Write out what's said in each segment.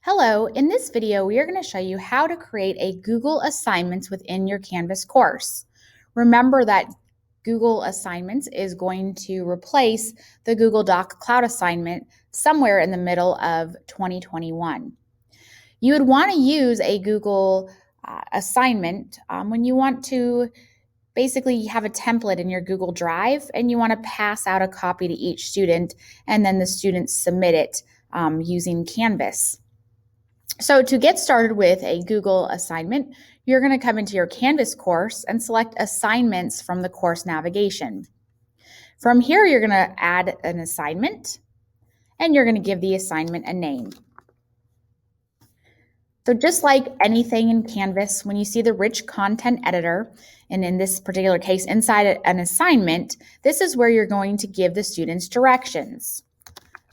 Hello, in this video, we are going to show you how to create a Google Assignments within your Canvas course. Remember that Google Assignments is going to replace the Google Doc Cloud assignment somewhere in the middle of 2021. You would want to use a Google assignment when you want to basically have a template in your Google Drive and you want to pass out a copy to each student and then the students submit it using Canvas. So to get started with a Google assignment, you're going to come into your Canvas course and select Assignments from the course navigation. From here, you're going to add an assignment and you're going to give the assignment a name. So just like anything in Canvas, when you see the rich content editor, and in this particular case, inside an assignment, this is where you're going to give the students directions.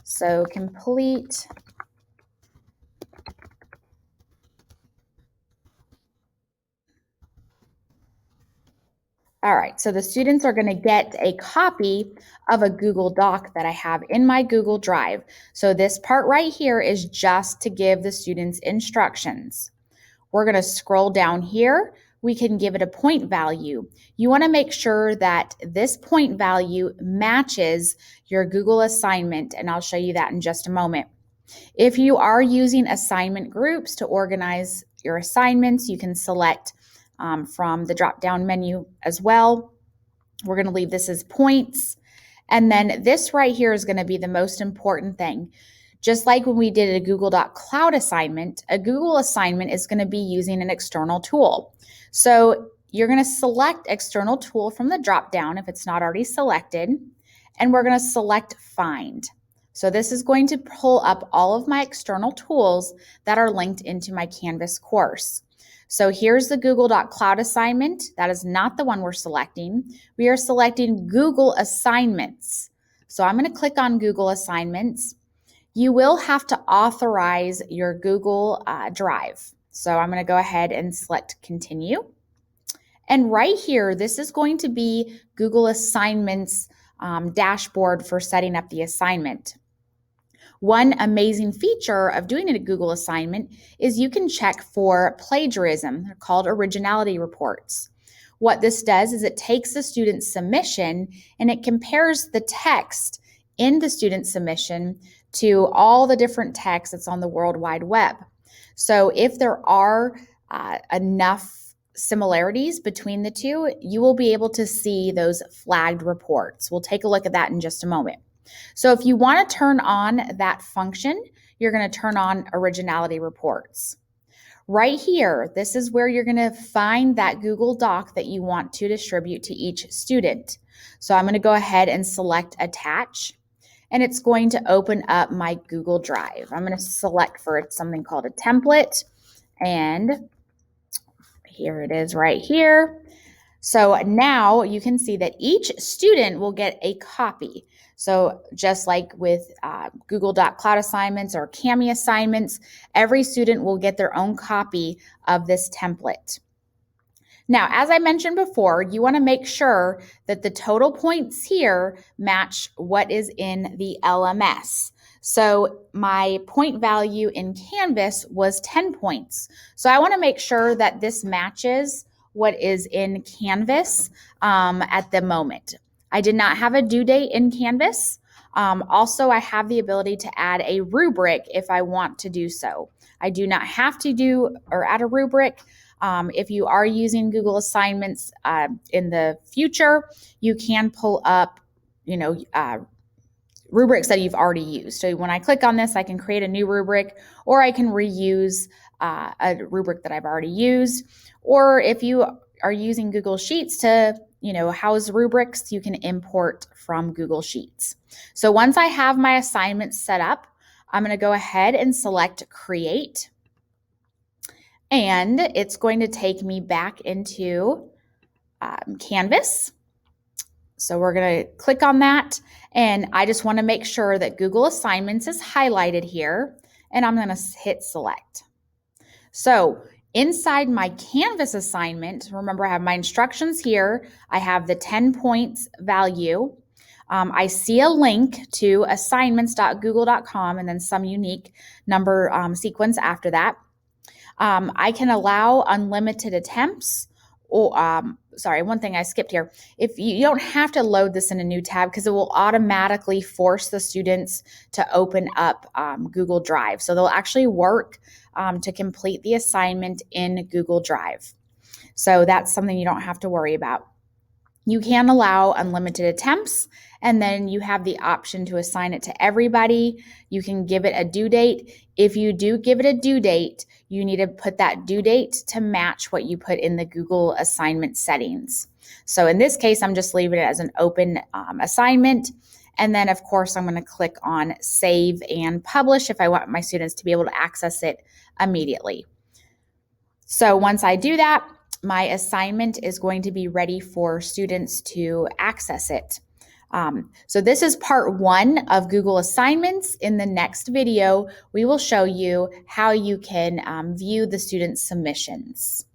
So complete All right, so the students are going to get a copy of a Google Doc that I have in my Google Drive. So this part right here is just to give the students instructions. We're going to scroll down here. We can give it a point value. You want to make sure that this point value matches your Google assignment, and I'll show you that in just a moment. If you are using assignment groups to organize your assignments, you can select from the drop-down menu as well. We're going to leave this as points. And then this right here is going to be the most important thing. Just like when we did a Google Doc Cloud assignment, a Google assignment is going to be using an external tool. So you're going to select external tool from the drop-down if it's not already selected, and we're going to select Find. So this is going to pull up all of my external tools that are linked into my Canvas course. So here's the Google Doc Cloud assignment. That is not the one we're selecting. We are selecting Google Assignments. So I'm going to click on Google Assignments. You will have to authorize your Google Drive. So I'm going to go ahead and select Continue. And right here, this is going to be Google Assignments dashboard for setting up the assignment. One amazing feature of doing a Google assignment is you can check for plagiarism. They're called Originality reports. What this does is it takes the student's submission and it compares the text in the student submission to all the different text that's on the World Wide Web. So if there are enough similarities between the two, you will be able to see those flagged reports. We'll take a look at that in just a moment. So if you want to turn on that function, you're going to turn on Originality reports. Right here, this is where you're going to find that Google Doc that you want to distribute to each student. So I'm going to go ahead and select Attach, and it's going to open up my Google Drive. I'm going to select for something called a template, and here it is right here. So now you can see that each student will get a copy. So just like with Google Doc Cloud assignments or Kami assignments, every student will get their own copy of this template. Now, as I mentioned before, you want to make sure that the total points here match what is in the LMS. So my point value in Canvas was 10 points. So I want to make sure that this matches what is in Canvas at the moment. I did not have a due date in Canvas. Also, I have the ability to add a rubric if I want to do so. I do not have to do or add a rubric. If you are using Google Assignments in the future, you can pull up, rubrics that you've already used. So when I click on this, I can create a new rubric, or I can reuse a rubric that I've already used. Or if you are using Google Sheets to house rubrics, you can import from Google Sheets. So once I have my assignment set up, I'm going to go ahead and select Create. And it's going to take me back into Canvas. So we're going to click on that. And I just want to make sure that Google Assignments is highlighted here. And I'm going to hit Select. So inside my Canvas assignment, remember I have my instructions here. I have the 10 points value. I see a link to assignments.google.com and then some unique number sequence after that. I can allow unlimited attempts. Or, sorry, one thing I skipped here. If you don't have to load this in a new tab because it will automatically force the students to open up Google Drive. So they'll actually work to complete the assignment in Google Drive. So that's something you don't have to worry about. You can allow unlimited attempts, and then you have the option to assign it to everybody. You can give it a due date. If you do give it a due date, you need to put that due date to match what you put in the Google assignment settings. So in this case, I'm just leaving it as an open assignment. And then, of course, I'm going to click on Save and Publish if I want my students to be able to access it immediately. So once I do that, my assignment is going to be ready for students to access it. So this is part 1 of Google Assignments. In the next video, we will show you how you can view the students' submissions.